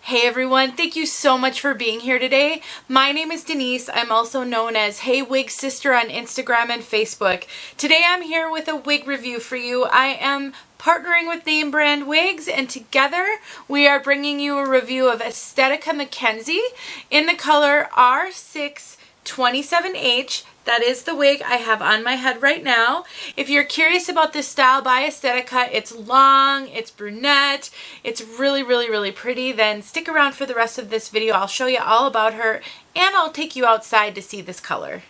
Hey everyone, thank you so much for being here today. My name is Denise. I'm also known as heywigsister on Instagram and Facebook. Today I'm here with a wig review for you. I am partnering with Name Brand Wigs, and together we are bringing you a review of Estetica Mackenzie in the color R6 27H. That is the wig I have on my head right now. If you're curious about this style by Estetica, it's long, it's brunette, it's really pretty, then stick around for the rest of this video. I'll show you all about her and I'll take you outside to see this color.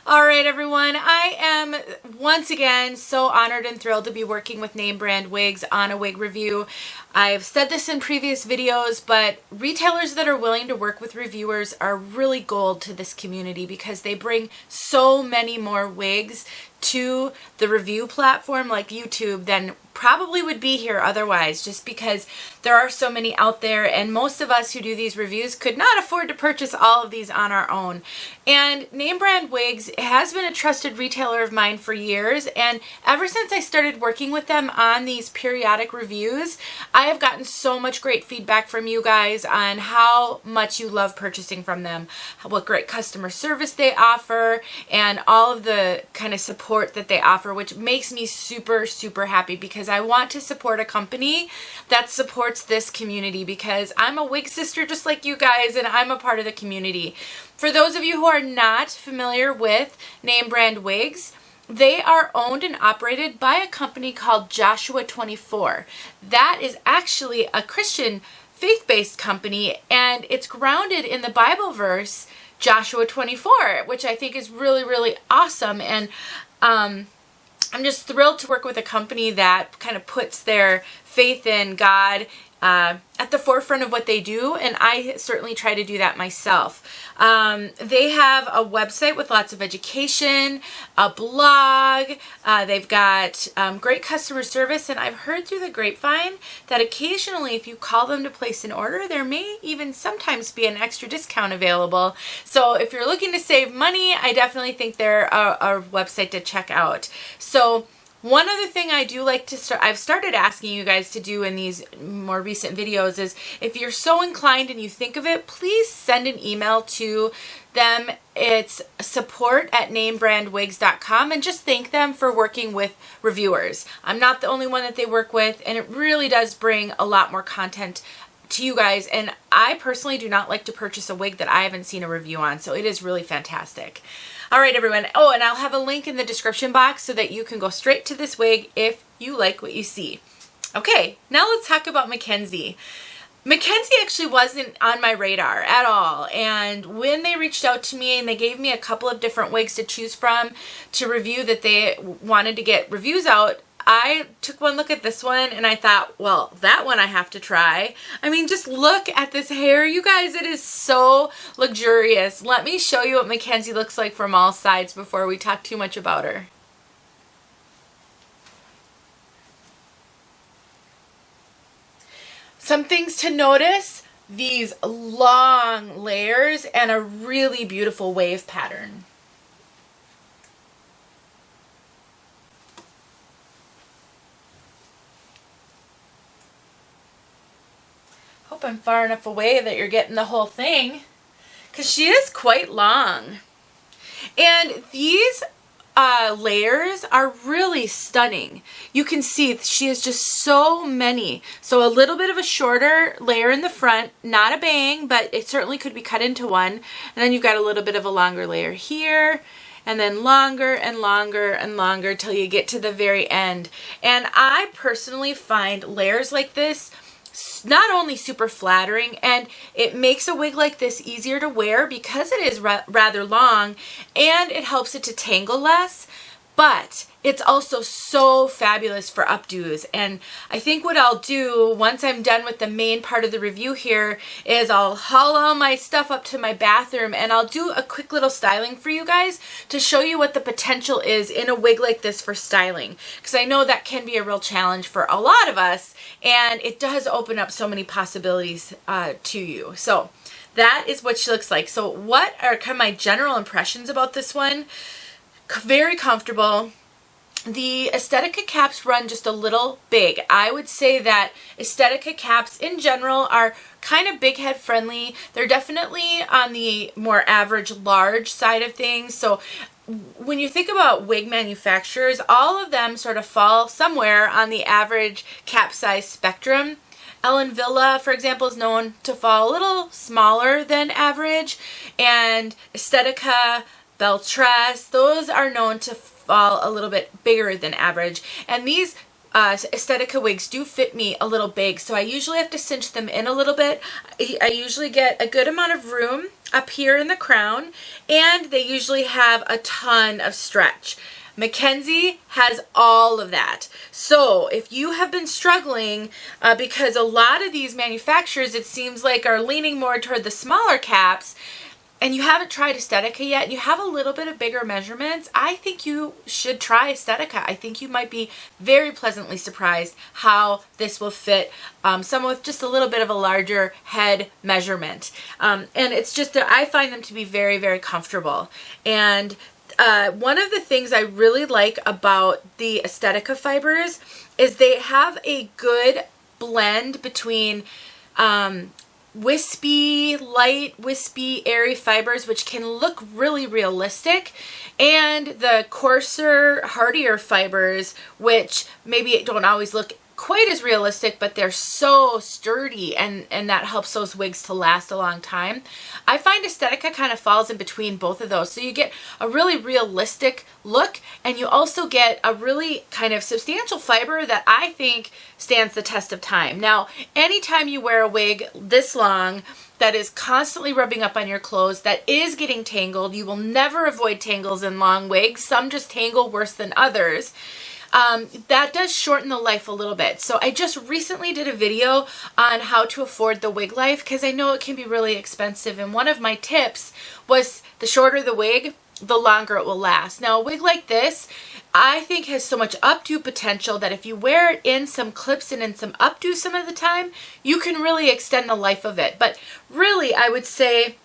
Alright everyone, I am once again so honored and thrilled to be working with Name Brand Wigs on a wig review. I've said this in previous videos, but retailers that are willing to work with reviewers are really gold to this community because they bring so many more wigs to the review platform like YouTube than probably would be here otherwise, just because there are so many out there, and most of us who do these reviews could not afford to purchase all of these on our own. And Name Brand Wigs has been a trusted retailer of mine for years, and ever since I started working with them on these periodic reviews, I have gotten so much great feedback from you guys on how much you love purchasing from them, what great customer service they offer, and all of the kind of support that they offer, which makes me super happy because I want to support a company that supports this community, because I'm a wig sister just like you guys and I'm a part of the community. For those of you who are not familiar with Name Brand Wigs, they are owned and operated by a company called Joshua 24. That is actually a Christian faith-based company, and it's grounded in the Bible verse Joshua 24, which I think is really awesome. And I'm just thrilled to work with a company that kind of puts their faith in God at the forefront of what they do, and I certainly try to do that myself. They have a website with lots of education, a blog, they've got great customer service, and I've heard through the grapevine that occasionally if you call them to place an order, there may even sometimes be an extra discount available. So if you're looking to save money, I definitely think they're a website to check out. So one other thing I do like to I've started asking you guys to do in these more recent videos is, if you're so inclined and you think of it, please send an email to them. It's support@namebrandwigs.com, and just thank them for working with reviewers. I'm not the only one that they work with, and it really does bring a lot more content to you guys, and I personally do not like to purchase a wig that I haven't seen a review on, so it is really fantastic. Alright everyone, oh, and I'll have a link in the description box so that you can go straight to this wig if you like what you see. Okay, now let's talk about Mackenzie. Mackenzie actually wasn't on my radar at all, and when they reached out to me and they gave me a couple of different wigs to choose from to review that they wanted to get reviews out, I took one look at this one and I thought, well, that one I have to try. I mean, just look at this hair, you guys. It is so luxurious. Let me show you what Mackenzie looks like from all sides before we talk too much about her. Some things to notice: these long layers and a really beautiful wave pattern. Hope I'm far enough away that you're getting the whole thing, because she is quite long. And these layers are really stunning. You can see she has just so many. So a little bit of a shorter layer in the front, not a bang, but it certainly could be cut into one. And then you've got a little bit of a longer layer here, and then longer and longer and longer till you get to the very end. And I personally find layers like this not only super flattering, and it makes a wig like this easier to wear because it is rather long, and it helps it to tangle less, but it's also so fabulous for updos. And I think what I'll do once I'm done with the main part of the review here is I'll haul all my stuff up to my bathroom and I'll do a quick little styling for you guys to show you what the potential is in a wig like this for styling, because I know that can be a real challenge for a lot of us, and it does open up so many possibilities to you. So that is what she looks like. So what are kind of my general impressions about this one? Very comfortable. the Estetica caps run just a little big. I would say that Estetica caps in general are kind of big head friendly. They're definitely on the more average large side of things. So when you think about wig manufacturers, all of them sort of fall somewhere on the average cap size spectrum. Ellen Villa, for example, is known to fall a little smaller than average, and Estetica, Beltress, those are known to fall a little bit bigger than average. And these Estetica wigs do fit me a little big, so I usually have to cinch them in a little bit. I usually get a good amount of room up here in the crown, and they usually have a ton of stretch. Mackenzie has all of that. So if you have been struggling, because a lot of these manufacturers, it seems like, are leaning more toward the smaller caps, and you haven't tried Estetica yet, and you have a little bit of bigger measurements, I think you should try Estetica. I think you might be very pleasantly surprised how this will fit someone with just a little bit of a larger head measurement. And it's just that I find them to be very, very comfortable. And one of the things I really like about the Estetica fibers is they have a good blend between wispy, light, wispy, airy fibers, which can look really realistic, and the coarser, hardier fibers, which maybe don't always look quite as realistic, but they're so sturdy, and that helps those wigs to last a long time. I find Estetica kind of falls in between both of those. So you get a really realistic look, and you also get a really kind of substantial fiber that I think stands the test of time. Now, anytime you wear a wig this long that is constantly rubbing up on your clothes, that is getting tangled, you will never avoid tangles in long wigs. Some just tangle worse than others. That does shorten the life a little bit. So I just recently did a video on how to afford the wig life, because I know it can be really expensive, and one of my tips was the shorter the wig, the longer it will last. Now, a wig like this, I think, has so much updo potential that if you wear it in some clips and in some updo some of the time, you can really extend the life of it. But really, I would say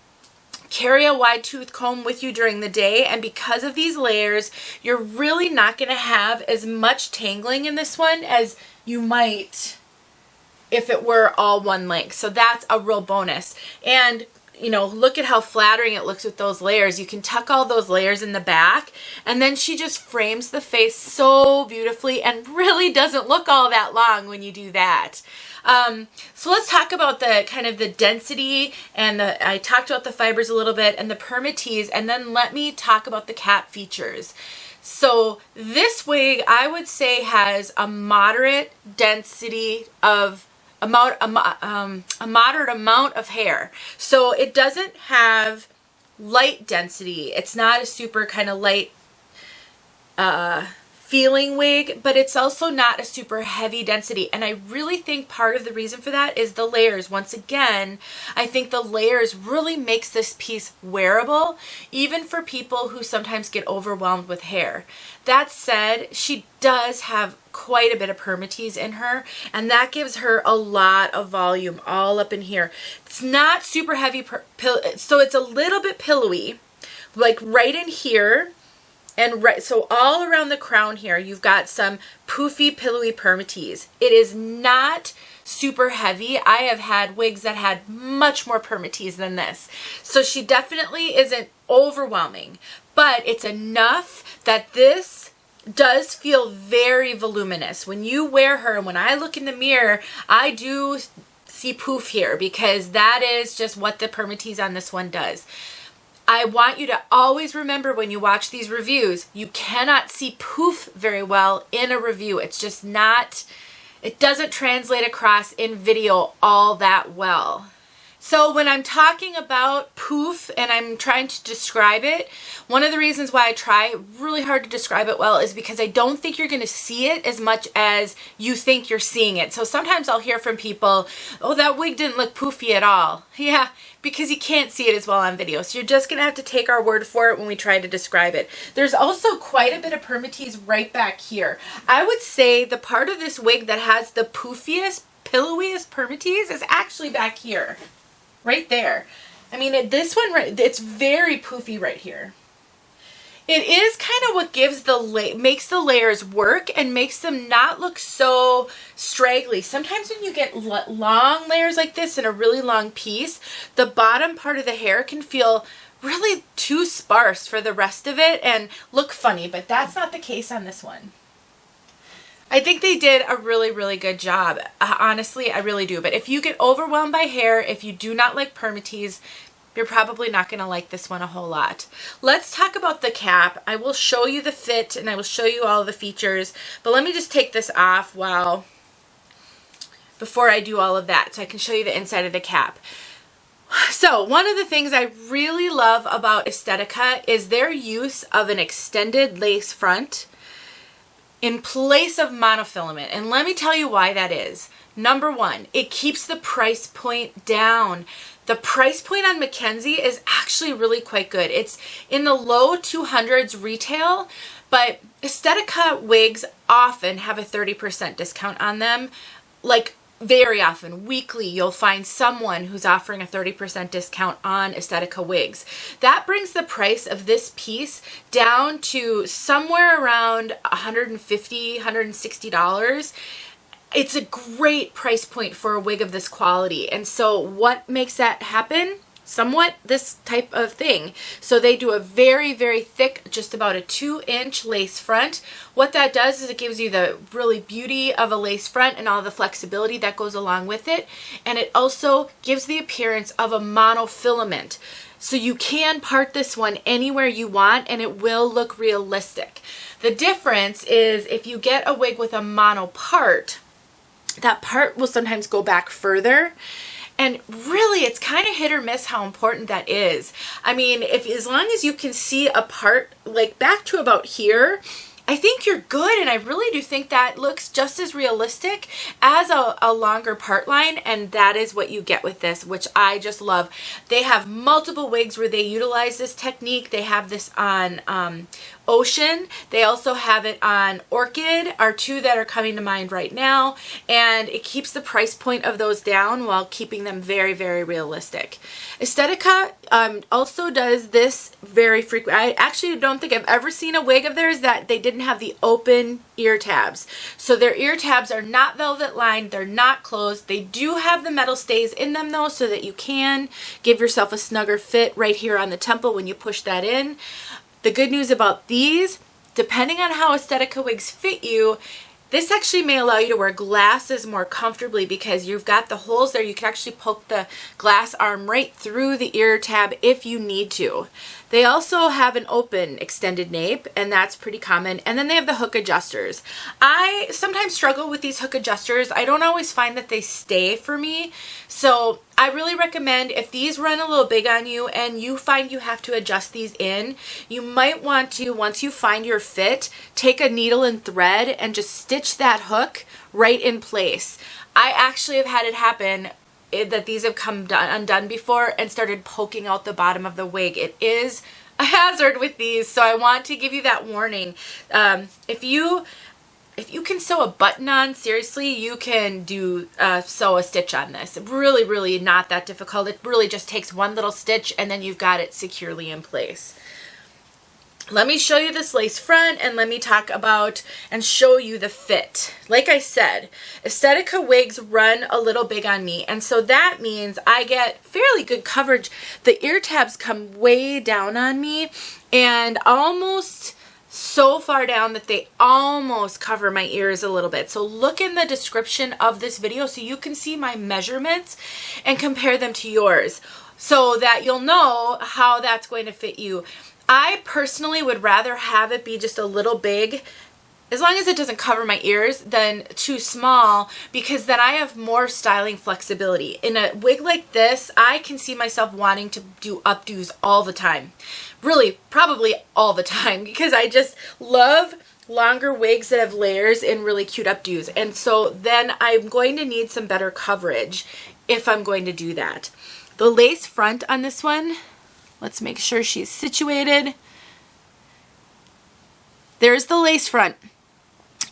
carry a wide tooth comb with you during the day, and because of these layers, you're really not going to have as much tangling in this one as you might if it were all one length. So that's a real bonus. And you know, look at how flattering it looks with those layers. You can tuck all those layers in the back, and then she just frames the face so beautifully and really doesn't look all that long when you do that. So let's talk about the kind of the density, and I talked about the fibers a little bit and the permatease, and then let me talk about the cap features. So this wig, I would say, has a moderate density of a moderate amount of hair. So it doesn't have light density. It's not a super kind of light feeling wig, but it's also not a super heavy density. And I really think part of the reason for that is the layers. Once again, I think the layers really makes this piece wearable, even for people who sometimes get overwhelmed with hair. That said, she does have quite a bit of permatease in her, and that gives her a lot of volume all up in here. It's not super heavy, so it's a little bit pillowy, like right in here. And right, so all around the crown here, you've got some poofy, pillowy permatease. It is not super heavy. I have had wigs that had much more permatease than this. So she definitely isn't overwhelming, but it's enough that this does feel very voluminous. When you wear her, and when I look in the mirror, I do see poof here, because that is just what the permatease on this one does. I want you to always remember when you watch these reviews, you cannot see poof very well in a review. It's just not, it doesn't translate across in video all that well. So when I'm talking about poof and I'm trying to describe it, one of the reasons why I try really hard to describe it well is because I don't think you're going to see it as much as you think you're seeing it. So sometimes I'll hear from people, oh, that wig didn't look poofy at all. Yeah, because you can't see it as well on video. So you're just going to have to take our word for it when we try to describe it. There's also quite a bit of permatease right back here. I would say the part of this wig that has the poofiest, pillowiest permatease is actually back here. Right there. I mean, this one, right, it's very poofy right here. it is kind of what gives makes the layers work and makes them not look so straggly. Sometimes when you get long layers like this in a really long piece, the bottom part of the hair can feel really too sparse for the rest of it and look funny, but that's not the case on this one. I think they did a really, really good job. Honestly, I really do. But if you get overwhelmed by hair, if you do not like permatease, you're probably not going to like this one a whole lot. Let's talk about the cap. I will show you the fit and I will show you all the features. But let me just take this off before I do all of that so I can show you the inside of the cap. So one of the things I really love about Estetica is their use of an extended lace front in place of monofilament. And let me tell you why that is. Number one, it keeps the price point down. The price point on Mackenzie is actually really quite good. It's in the low 200s retail, but Estetica wigs often have a 30% discount on them. Like very often, weekly, you'll find someone who's offering a 30% discount on Estetica wigs. That brings the price of this piece down to somewhere around $150, $160. It's a great price point for a wig of this quality. And so what makes that happen? Somewhat this type of thing. So they do a very, very thick, just about a 2-inch lace front. What that does is it gives you the really beauty of a lace front and all the flexibility that goes along with it. And it also gives the appearance of a monofilament. So you can part this one anywhere you want and it will look realistic. The difference is if you get a wig with a mono part, that part will sometimes go back further. And really, it's kind of hit or miss how important that is. I mean, as long as you can see a part like back to about here, I think you're good. And I really do think that looks just as realistic as a longer part line. And that is what you get with this, which I just love. They have multiple wigs where they utilize this technique. They have this on Ocean. They also have it on Orchid, are two that are coming to mind right now, and it keeps the price point of those down while keeping them very, very realistic. Estetica also does this very frequent. I actually don't think I've ever seen a wig of theirs that they didn't have the open ear tabs. So their ear tabs are not velvet lined, they're not closed. They do have the metal stays in them though, so that you can give yourself a snugger fit right here on the temple when you push that in. The good news about these, depending on how Estetica wigs fit you, this actually may allow you to wear glasses more comfortably because you've got the holes there. You can actually poke the glass arm right through the ear tab if you need to. They also have an open extended nape, and that's pretty common. And then they have the hook adjusters. I sometimes struggle with these hook adjusters. I don't always find that they stay for me. So I really recommend if these run a little big on you and you find you have to adjust these in, you might want to, once you find your fit, take a needle and thread and just stitch that hook right in place. I actually have had it happen that these have come undone before and started poking out the bottom of the wig. It is a hazard with these, so I want to give you that warning. If you can sew a button on, seriously, you can do sew a stitch on this. Really, really not that difficult. It really just takes one little stitch and then you've got it securely in place. Let me show you this lace front and let me talk about and show you the fit. Like I said, Estetica wigs run a little big on me, and so that means I get fairly good coverage. The ear tabs come way down on me and almost so far down that they almost cover my ears a little bit. So look in the description of this video so you can see my measurements and compare them to yours so that you'll know how that's going to fit you. I personally would rather have it be just a little big, as long as it doesn't cover my ears, than too small, because then I have more styling flexibility. In a wig like this, I can see myself wanting to do updos all the time. Really, probably all the time, because I just love longer wigs that have layers and really cute updos. And so then I'm going to need some better coverage if I'm going to do that. The lace front on this one, let's make sure she's situated. There's the lace front.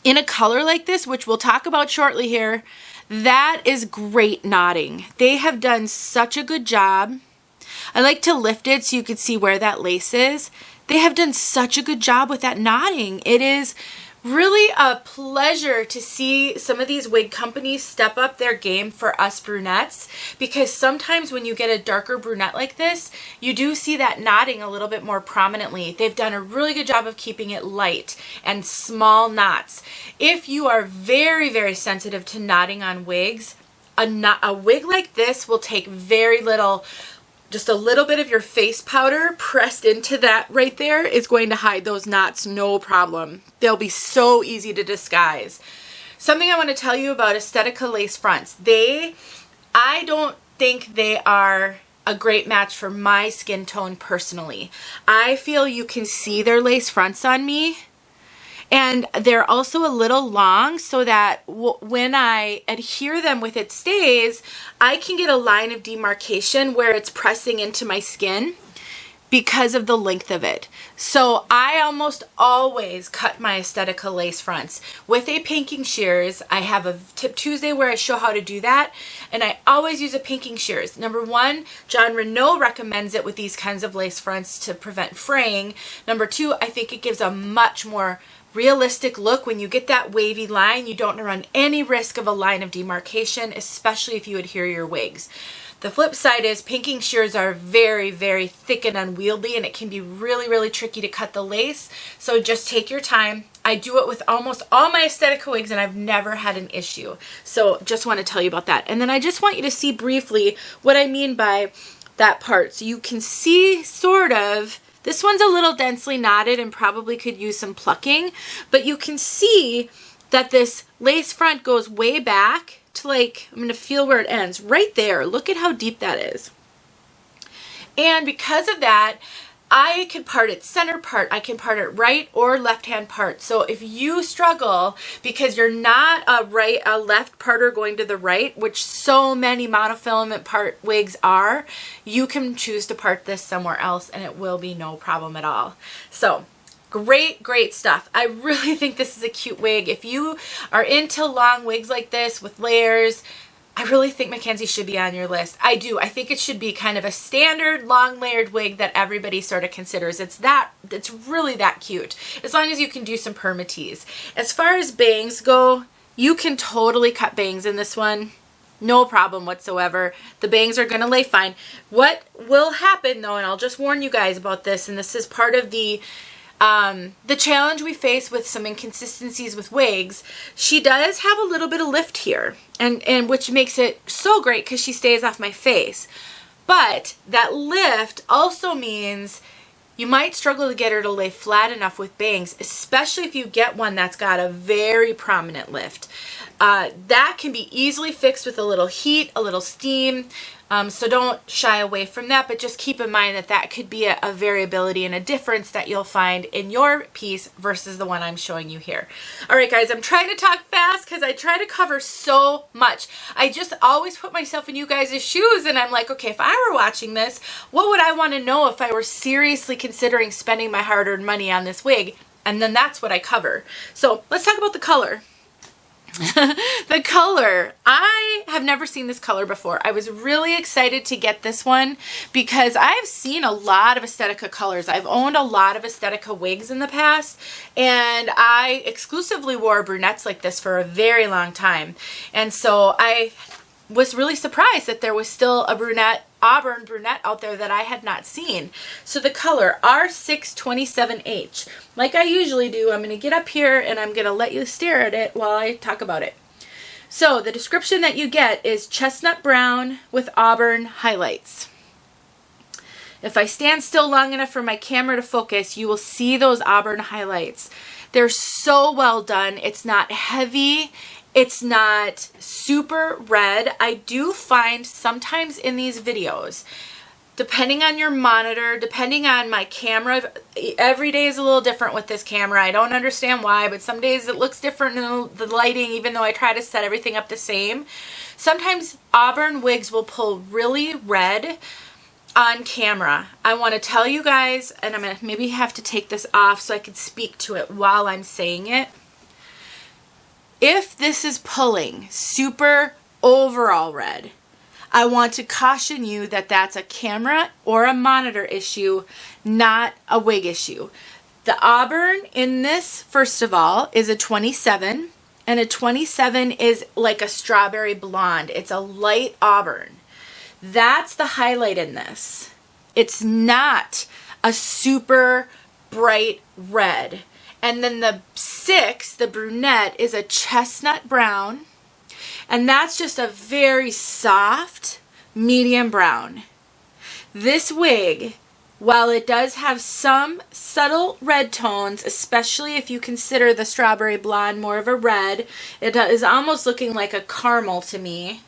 In a color like this, which we'll talk about shortly here, that is great knotting. They have done such a good job. I like to lift it so you can see where that lace is. they have done such a good job with that knotting. It is really a pleasure to see some of these wig companies step up their game for us brunettes, because sometimes when you get a darker brunette like this, you do see that knotting a little bit more prominently. They've done a really good job of keeping it light and small knots. If you are very, very sensitive to knotting on wigs, a wig like this will take very little. Just a little bit of your face powder pressed into that right there is going to hide those knots, no problem. They'll be so easy to disguise. Something I want to tell you about Estetica lace fronts. I don't think they are a great match for my skin tone personally. I feel you can see their lace fronts on me. And they're also a little long, so that when I adhere them with its stays, I can get a line of demarcation where it's pressing into my skin because of the length of it. So I almost always cut my Estetica lace fronts with a pinking shears. I have a Tip Tuesday where I show how to do that, and I always use a pinking shears. Number one, John Renault recommends it with these kinds of lace fronts to prevent fraying. Number two, I think it gives a much more realistic look. When you get that wavy line, you don't run any risk of a line of demarcation, especially if you adhere your wigs. The flip side is pinking shears are very, very thick and unwieldy, and it can be really, really tricky to cut the lace. So just take your time. I do it with almost all my Estetica wigs, and I've never had an issue. So just want to tell you about that. And then I just want you to see briefly what I mean by that part. So you can see sort of, this one's a little densely knotted and probably could use some plucking, but you can see that this lace front goes way back to, like, I'm going to feel where it ends, right there. Look at how deep that is. And because of that, I can part it center part, I can part it right or left hand part. So if you struggle because you're not a left parter going to the right, which so many monofilament part wigs are, you can choose to part this somewhere else and it will be no problem at all. So great, great stuff. I really think this is a cute wig. If you are into long wigs like this with layers, I really think Mackenzie should be on your list. I do. I think it should be kind of a standard long layered wig that everybody sort of considers. It's really that cute, as long as you can do some permatease. As far as bangs go, you can totally cut bangs in this one. No problem whatsoever. The bangs are going to lay fine. What will happen though, and I'll just warn you guys about this, and this is part of the challenge we face with some inconsistencies with wigs, she does have a little bit of lift here, and which makes it so great because she stays off my face. But that lift also means you might struggle to get her to lay flat enough with bangs, especially if you get one that's got a very prominent lift. That can be easily fixed with a little heat, a little steam. So don't shy away from that, but just keep in mind that that could be a variability and a difference that you'll find in your piece versus the one I'm showing you here. All right, guys, I'm trying to talk fast because I try to cover so much. I just always put myself in you guys' shoes, and I'm like, okay, if I were watching this, what would I want to know if I were seriously considering spending my hard-earned money on this wig? And then that's what I cover. So let's talk about the color. The color, I have never seen this color before. I was really excited to get this one because I've seen a lot of Estetica colors. I've owned a lot of Estetica wigs in the past, and I exclusively wore brunettes like this for a very long time. And so I was really surprised that there was still a brunette, auburn brunette out there that I had not seen. So the color R627H, like I usually do, I'm going to get up here and I'm going to let you stare at it while I talk about it. So the description that you get is chestnut brown with auburn highlights. If I stand still long enough for my camera to focus, you will see those auburn highlights. They're so well done. It's not heavy. It's not super red. I do find sometimes in these videos, depending on your monitor, depending on my camera, every day is a little different with this camera. I don't understand why, but some days it looks different in the lighting, even though I try to set everything up the same. Sometimes auburn wigs will pull really red on camera. I want to tell you guys, and I'm going to maybe have to take this off so I can speak to it while I'm saying it. If this is pulling super overall red, I want to caution you that that's a camera or a monitor issue, not a wig issue. The auburn in this, first of all, is a 27, and a 27 is like a strawberry blonde. It's a light auburn. That's the highlight in this. It's not a super bright red. And then the 6, the brunette, is a chestnut brown. And that's just a very soft, medium brown. This wig, while it does have some subtle red tones, especially if you consider the strawberry blonde more of a red, it is almost looking like a caramel to me,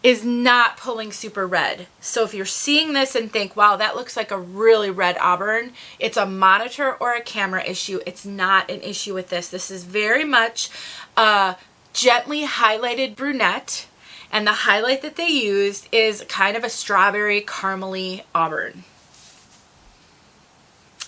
is not pulling super red. So if you're seeing this and think, wow, that looks like a really red auburn, it's a monitor or a camera issue. It's not an issue with this. This is very much a gently highlighted brunette, and the highlight that they used is kind of a strawberry caramely auburn.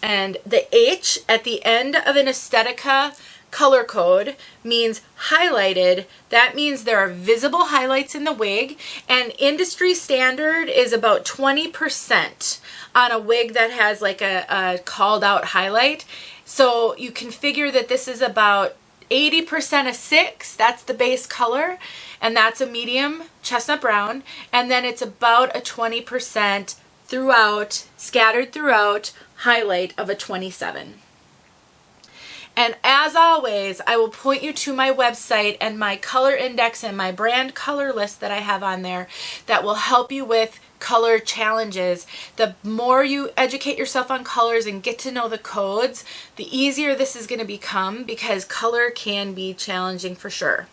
And the H at the end of an Estetica color code means highlighted. That means there are visible highlights in the wig, and industry standard is about 20% on a wig that has like a called out highlight. So you can figure that this is about 80% a 6, that's the base color, and that's a medium chestnut brown, and then it's about a 20% throughout, scattered throughout, highlight of a 27. And as always, I will point you to my website and my color index and my brand color list that I have on there that will help you with color challenges. The more you educate yourself on colors and get to know the codes, the easier this is going to become, because color can be challenging for sure.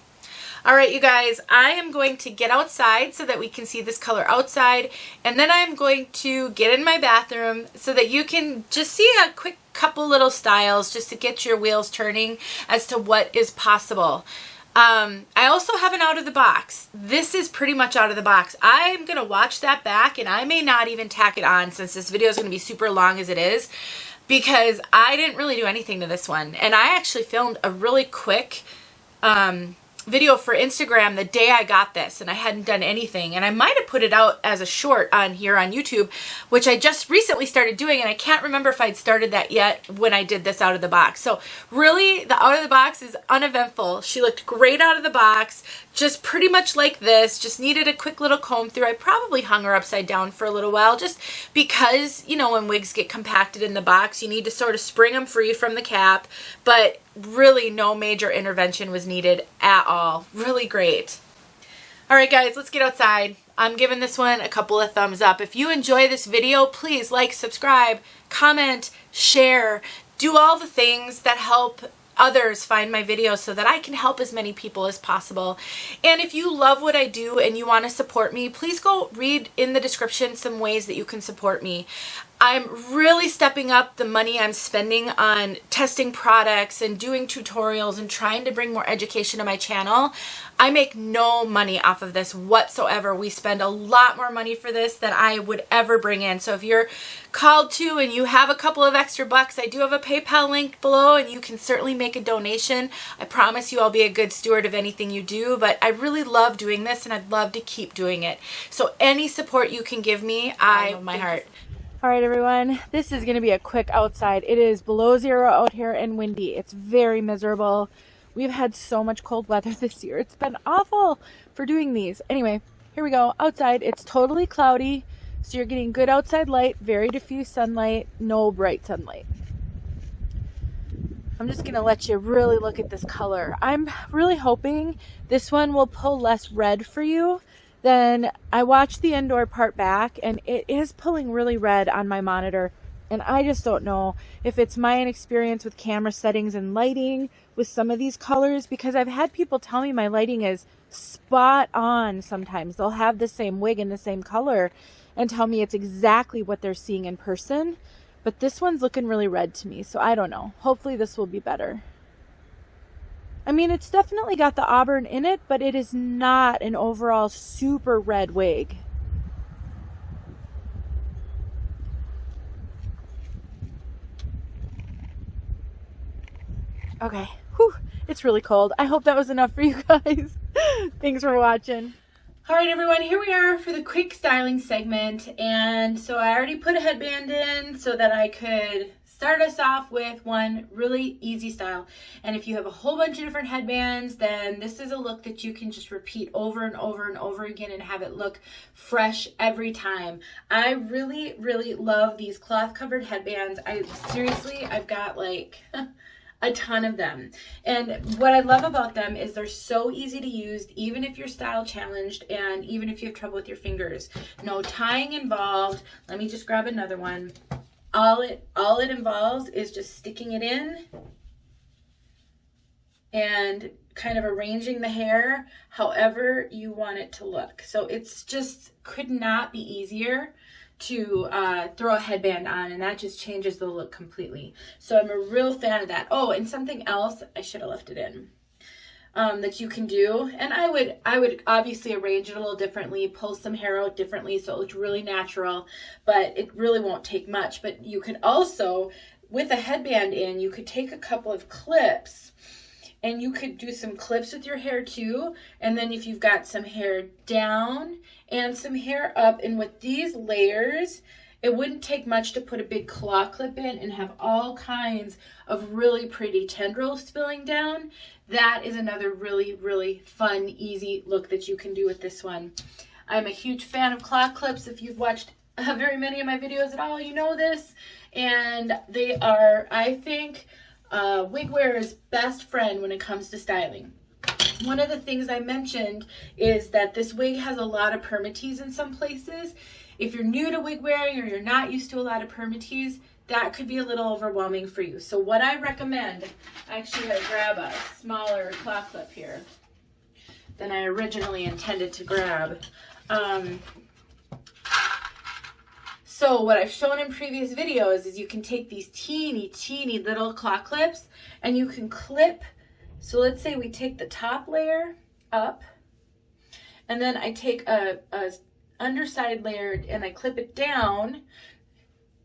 All right, you guys, I am going to get outside so that we can see this color outside, and then I'm going to get in my bathroom so that you can just see a quick couple little styles just to get your wheels turning as to what is possible. I also have an out of the box. This is pretty much out of the box. I'm going to watch that back, and I may not even tack it on since this video is going to be super long as it is, because I didn't really do anything to this one. And I actually filmed a really quick video for Instagram the day I got this, and I hadn't done anything, and I might have put it out as a short on here on YouTube, which I just recently started doing, and I can't remember if I'd started that yet when I did this out of the box. So really, the out of the box is uneventful. She looked great out of the box, just pretty much like this, just needed a quick little comb through. I probably hung her upside down for a little while, just because, you know, when wigs get compacted in the box, you need to sort of spring them free from the cap, but really no major intervention was needed at all. Really great. All right, guys, let's get outside. I'm giving this one a couple of thumbs up. If you enjoy this video, please like, subscribe, comment, share, do all the things that help others find my videos so that I can help as many people as possible. And if you love what I do and you want to support me, please go read in the description some ways that you can support me. I'm really stepping up the money I'm spending on testing products and doing tutorials and trying to bring more education to my channel. I make no money off of this whatsoever. We spend a lot more money for this than I would ever bring in. So if you're called to and you have a couple of extra bucks, I do have a PayPal link below, and you can certainly make a donation. I promise you I'll be a good steward of anything you do, but I really love doing this and I'd love to keep doing it. So any support you can give me, I my heart. All right, everyone, this is going to be a quick outside. It is below 0 out here and windy. It's very miserable. We've had so much cold weather this year. It's been awful for doing these. Anyway, here we go. Outside, it's totally cloudy, so you're getting good outside light, very diffuse sunlight, no bright sunlight. I'm just going to let you really look at this color. I'm really hoping this one will pull less red for you. Then I watched the indoor part back, and it is pulling really red on my monitor, and I just don't know if it's my inexperience with camera settings and lighting with some of these colors, because I've had people tell me my lighting is spot on sometimes. They'll have the same wig in the same color and tell me it's exactly what they're seeing in person, but this one's looking really red to me, so I don't know. Hopefully this will be better. I mean, it's definitely got the auburn in it, but it is not an overall super red wig. Okay, whew, it's really cold. I hope that was enough for you guys. Thanks for watching. All right, everyone, here we are for the quick styling segment. And so I already put a headband in so that I could start us off with one really easy style. And if you have a whole bunch of different headbands, then this is a look that you can just repeat over and over and over again and have it look fresh every time. I really, really love these cloth covered headbands. I've got like a ton of them. And what I love about them is they're so easy to use, even if you're style challenged and even if you have trouble with your fingers. No tying involved. Let me just grab another one. All it involves is just sticking it in and kind of arranging the hair however you want it to look. So it's just could not be easier to throw a headband on, and that just changes the look completely. So I'm a real fan of that. Oh, and something else, I should have left it in, that you can do, and I would obviously arrange it a little differently, pull some hair out differently so it looks really natural, but it really won't take much. But you could also, with a headband in, you could take a couple of clips and you could do some clips with your hair too. And then if you've got some hair down and some hair up, and with these layers, it wouldn't take much to put a big claw clip in and have all kinds of really pretty tendrils spilling down. That is another really, really fun, easy look that you can do with this one. I'm a huge fan of claw clips. If you've watched very many of my videos at all, you know this. And they are, I think, wig wearer's best friend when it comes to styling. One of the things I mentioned is that this wig has a lot of permatease in some places. If you're new to wig wearing or you're not used to a lot of permatease, that could be a little overwhelming for you. So what I recommend, actually I grab a smaller claw clip here than I originally intended to grab. So what I've shown in previous videos is you can take these teeny little claw clips and you can clip. So let's say we take the top layer up, and then I take a underside layer and I clip it down.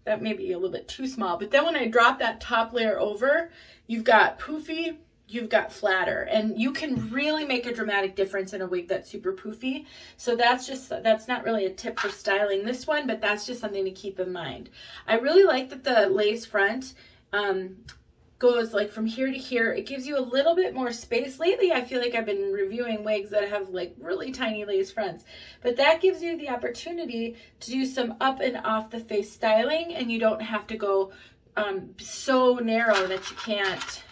That may be a little bit too small, but then when I drop that top layer over, you've got poofy, you've got flatter, and you can really make a dramatic difference in a wig that's super poofy. So that's not really a tip for styling this one, but that's just something to keep in mind. I really like that the lace front goes like from here to here. It gives you a little bit more space. Lately, I feel like I've been reviewing wigs that have like really tiny lace fronts, but that gives you the opportunity to do some up and off the face styling, and you don't have to go so narrow that you can't,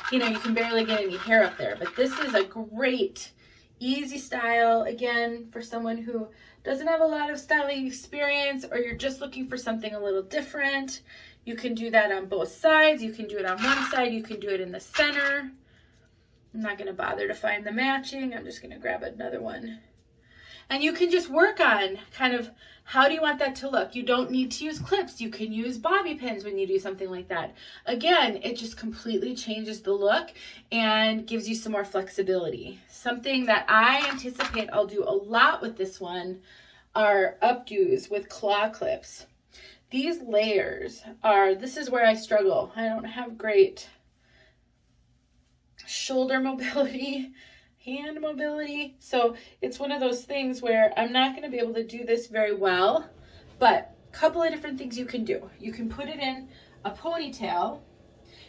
you know, you can barely get any hair up there. But this is a great, easy style, again, for someone who doesn't have a lot of styling experience, or you're just looking for something a little different. You can do that on both sides. You can do it on one side. You can do it in the center. I'm not going to bother to find the matching. I'm just going to grab another one. And you can just work on kind of how do you want that to look. You don't need to use clips. You can use bobby pins when you do something like that. Again, it just completely changes the look and gives you some more flexibility. Something that I anticipate I'll do a lot with this one are updos with claw clips. These layers are, this is where I struggle. I don't have great shoulder mobility, hand mobility. So it's one of those things where I'm not going to be able to do this very well, but a couple of different things you can do. You can put it in a ponytail,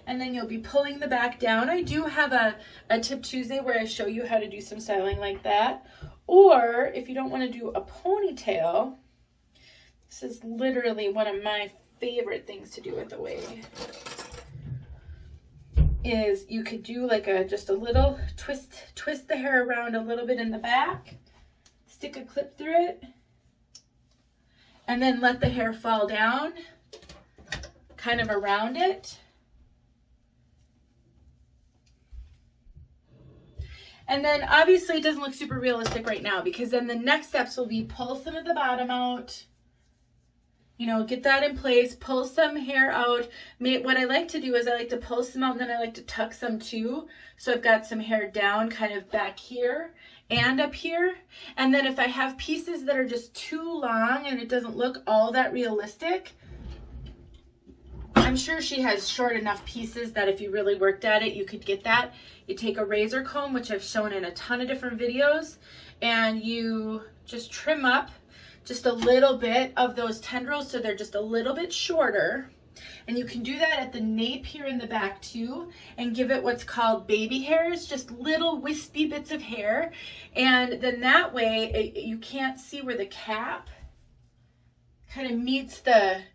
and then you'll be pulling the back down. I do have a Tip Tuesday where I show you how to do some styling like that. Or if you don't want to do a ponytail, this is literally one of my favorite things to do with a wig, is you could do like just a little twist the hair around a little bit in the back, stick a clip through it, and then let the hair fall down kind of around it. And then obviously it doesn't look super realistic right now, because then the next steps will be pull some of the bottom out, you know, get that in place, pull some hair out. What I like to do is I like to pull some out, and then I like to tuck some too. So I've got some hair down kind of back here and up here. And then if I have pieces that are just too long and it doesn't look all that realistic, I'm sure she has short enough pieces that if you really worked at it, you could get that. You take a razor comb, which I've shown in a ton of different videos, and you just trim up just a little bit of those tendrils so they're just a little bit shorter. And you can do that at the nape here in the back too, and give it what's called baby hairs, just little wispy bits of hair. And then that way you can't see where the cap kind of meets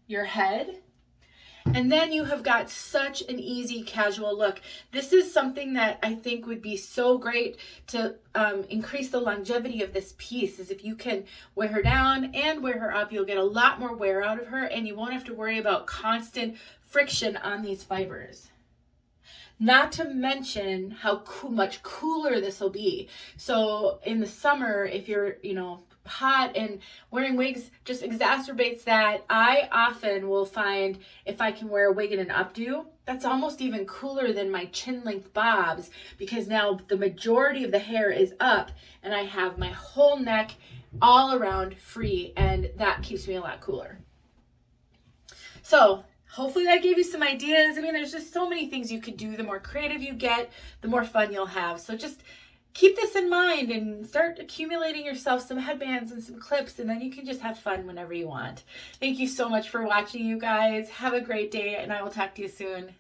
your head. And then you have got such an easy casual look. This is something that I think would be so great to increase the longevity of this piece, is if you can wear her down and wear her up, you'll get a lot more wear out of her, and you won't have to worry about constant friction on these fibers. Not to mention how much cooler this will be. So in the summer, if you're, hot and wearing wigs just exacerbates that. I often will find if I can wear a wig in an updo, that's almost even cooler than my chin length bobs, because now the majority of the hair is up and I have my whole neck all around free, and that keeps me a lot cooler. So hopefully that gave you some ideas. I mean, there's just so many things you could do. The more creative you get, the more fun you'll have. So just keep this in mind and start accumulating yourself some headbands and some clips, and then you can just have fun whenever you want. Thank you so much for watching, you guys. Have a great day, and I will talk to you soon.